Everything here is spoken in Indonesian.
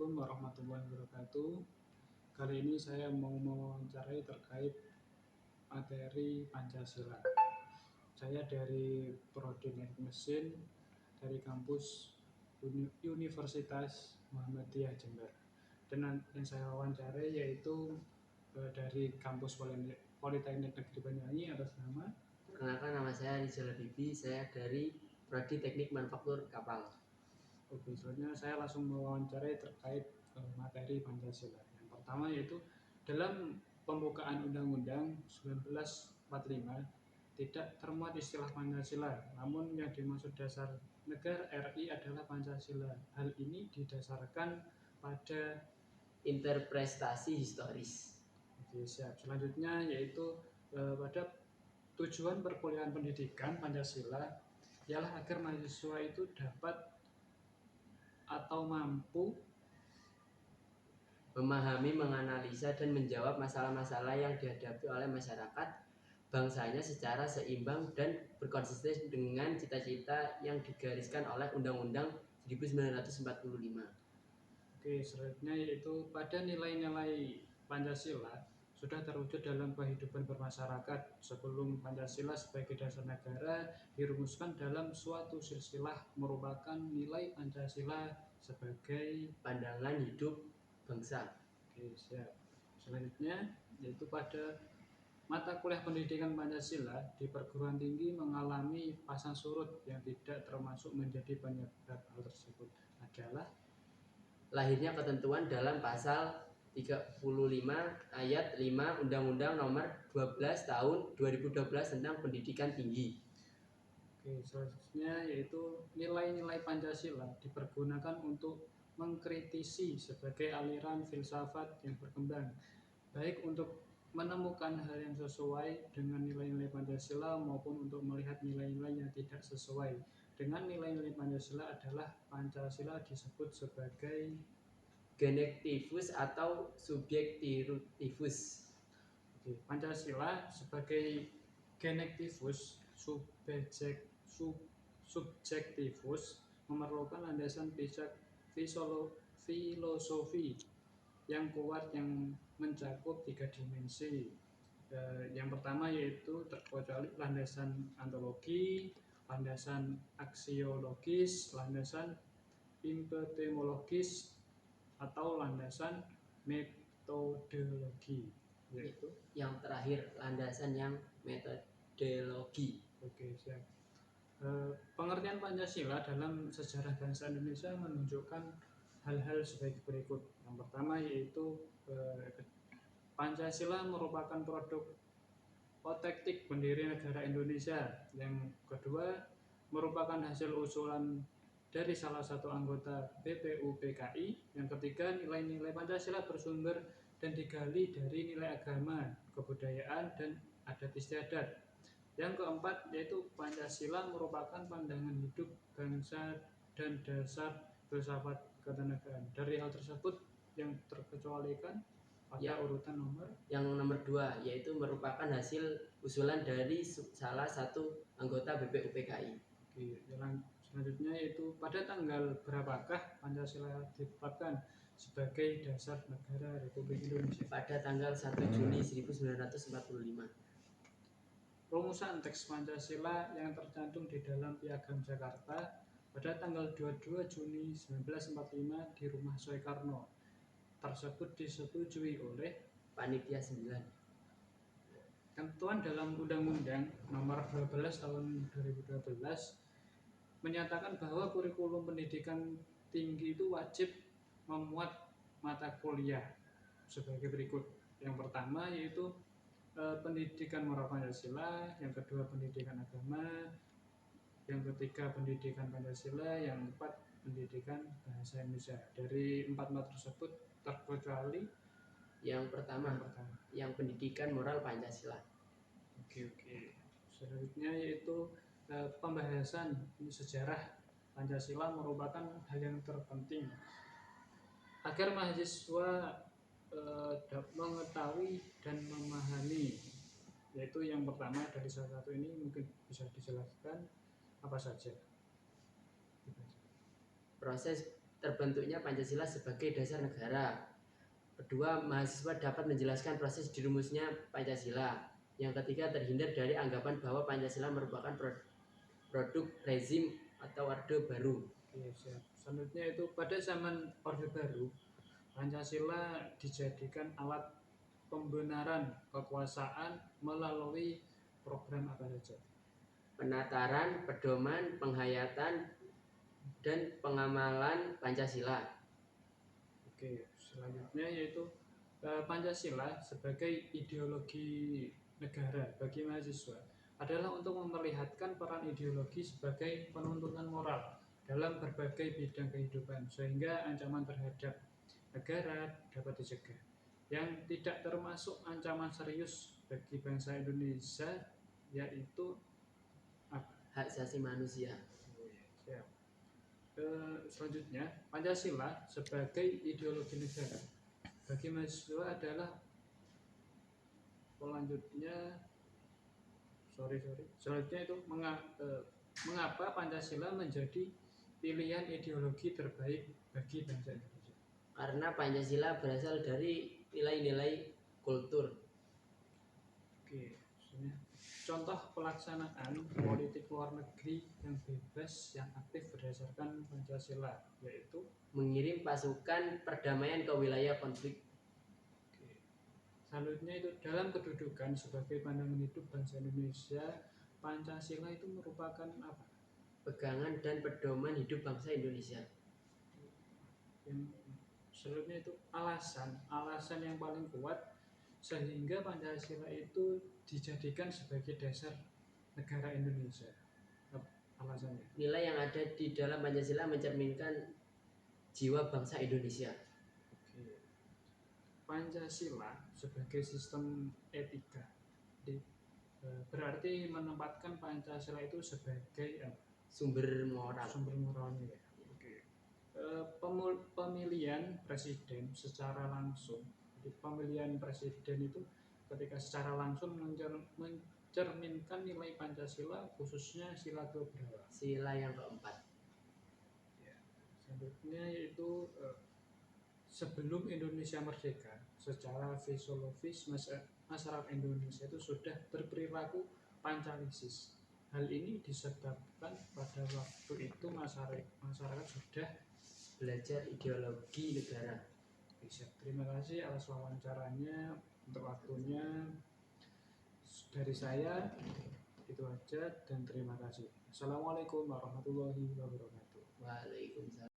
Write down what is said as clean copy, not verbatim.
Assalamualaikum warahmatullahi wabarakatuh. Kali ini saya mau mewawancarai terkait materi Pancasila. Saya dari Prodi Teknik Mesin dari kampus Universitas Muhammadiyah Jember. Dan yang saya wawancarai yaitu dari kampus Politeknik Negeri Banyuwangi atas nama. Perkenalkan, nama saya Rizal Bibi, saya dari Prodi Teknik Manufaktur Kapal. Oke, selanjutnya saya langsung mewawancarai terkait materi Pancasila. Yang pertama yaitu dalam pembukaan Undang-Undang 1945 tidak termuat istilah Pancasila, namun yang dimaksud dasar negara RI adalah Pancasila. Hal ini didasarkan pada Interpretasi historis. Oke, siap. Selanjutnya yaitu pada tujuan perkuliahan pendidikan Pancasila ialah agar mahasiswa itu dapat atau mampu Memahami, menganalisa, dan menjawab masalah-masalah yang dihadapi oleh masyarakat bangsanya secara seimbang dan berkonsisten dengan cita-cita yang digariskan oleh Undang-Undang 1945. Oke, selanjutnya yaitu pada nilai-nilai Pancasila sudah terwujud dalam kehidupan bermasyarakat sebelum Pancasila sebagai dasar negara dirumuskan dalam suatu silsilah merupakan nilai Pancasila sebagai Pandangan hidup bangsa. Oke, siap. Selanjutnya yaitu pada mata kuliah pendidikan Pancasila di perguruan tinggi mengalami pasang surut yang tidak termasuk menjadi penyebab hal tersebut adalah Lahirnya ketentuan dalam pasal 35 ayat 5 Undang-Undang Nomor 12 Tahun 2012 tentang Pendidikan Tinggi. Oke, selanjutnya yaitu nilai-nilai Pancasila dipergunakan untuk mengkritisi sebagai aliran filsafat yang berkembang, baik untuk menemukan hal yang sesuai dengan nilai-nilai Pancasila maupun untuk melihat nilai-nilai yang tidak sesuai dengan nilai-nilai Pancasila adalah Pancasila disebut sebagai Genektivus atau subjektivus. Pancasila sebagai genektivus subjektivus memerlukan landasan filosofi yang kuat yang mencakup 3 dimensi. Yang pertama yaitu terkecuali landasan ontologi, landasan aksiologis, landasan epistemologis, atau landasan metodologi, yaitu yang terakhir landasan yang metodologi. Oke, siap. Pengertian Pancasila dalam sejarah bangsa Indonesia menunjukkan hal-hal sebagai berikut. Yang pertama yaitu Pancasila merupakan produk otentik pendiri negara Indonesia. Yang kedua merupakan hasil usulan dari salah satu anggota BPUPKI. Yang ketiga, nilai-nilai Pancasila bersumber dan digali dari nilai agama, kebudayaan, dan adat istiadat. Yang keempat yaitu Pancasila merupakan pandangan hidup bangsa dan dasar filsafat kenegaraan. Dari hal tersebut yang terkecualikan pada urutan yang nomor 2 yaitu merupakan hasil usulan dari salah satu anggota BPUPKI. Oke, selanjutnya yaitu pada tanggal berapakah Pancasila ditetapkan sebagai dasar negara Republik Indonesia? Pada tanggal 1 Juni 1945. Rumusan teks Pancasila yang tercantum di dalam Piagam Jakarta pada tanggal 22 Juni 1945 di Rumah Soekarno tersebut disetujui oleh Panitia 9. Ketentuan dalam Undang-Undang Nomor 12 Tahun 2012 menyatakan bahwa kurikulum pendidikan tinggi itu wajib memuat mata kuliah sebagai berikut. Yang pertama yaitu pendidikan moral Pancasila, yang kedua pendidikan agama, yang ketiga pendidikan Pancasila, yang keempat pendidikan bahasa Indonesia. Dari 4 mata tersebut terkecuali yang pertama, yang pendidikan moral Pancasila. Oke. Selanjutnya yaitu pembahasan sejarah Pancasila merupakan hal yang terpenting agar mahasiswa mengetahui dan memahami. Yaitu yang pertama dari salah satu ini mungkin bisa dijelaskan apa saja. Proses terbentuknya Pancasila sebagai dasar negara. Kedua, mahasiswa dapat menjelaskan proses dirumusnya Pancasila. Yang ketiga, terhindar dari anggapan bahwa Pancasila merupakan produk rezim atau Orde Baru. Oke, siap. Selanjutnya itu pada zaman Orde Baru, Pancasila dijadikan alat pembenaran kekuasaan melalui program apa saja? Penataran, pedoman, penghayatan, dan pengamalan Pancasila. Oke, selanjutnya yaitu Pancasila sebagai ideologi negara bagi mahasiswa adalah untuk memperlihatkan peran ideologi sebagai penuntunan moral dalam berbagai bidang kehidupan sehingga ancaman terhadap negara dapat dicegah. Yang tidak termasuk ancaman serius bagi bangsa Indonesia yaitu apa? Hak asasi manusia. Siap. Selanjutnya, Pancasila sebagai ideologi negara bagi mahasiswa adalah selanjutnya itu mengapa Pancasila menjadi pilihan ideologi terbaik bagi bangsa Indonesia? Karena Pancasila berasal dari nilai-nilai kultur. Oke, contoh pelaksanaan politik luar negeri yang bebas yang aktif berdasarkan Pancasila yaitu mengirim pasukan perdamaian ke wilayah konflik. Selanjutnya itu dalam kedudukan sebagai pandangan hidup bangsa Indonesia, Pancasila itu merupakan apa? Pegangan dan pedoman hidup bangsa Indonesia. Yang selanjutnya itu alasan yang paling kuat sehingga Pancasila itu dijadikan sebagai dasar negara Indonesia. Alasannya? Nilai yang ada di dalam Pancasila mencerminkan jiwa bangsa Indonesia. Pancasila sebagai sistem etika berarti menempatkan Pancasila itu sebagai sumber moral. Sumber moralnya ya. Oke. Pemilihan presiden secara langsung. Jadi pemilihan presiden itu ketika secara langsung mencerminkan nilai Pancasila khususnya sila keberapa? Sila yang keempat. Ya. Selanjutnya yaitu sebelum Indonesia merdeka, secara fisiologis masyarakat Indonesia itu sudah berperilaku pancalisis. Hal ini disebabkan pada waktu itu masyarakat sudah belajar ideologi negara. Bisa. Terima kasih atas wawancaranya, untuk waktunya. Dari saya itu aja dan terima kasih. Assalamualaikum warahmatullahi wabarakatuh. Waalaikumsalam.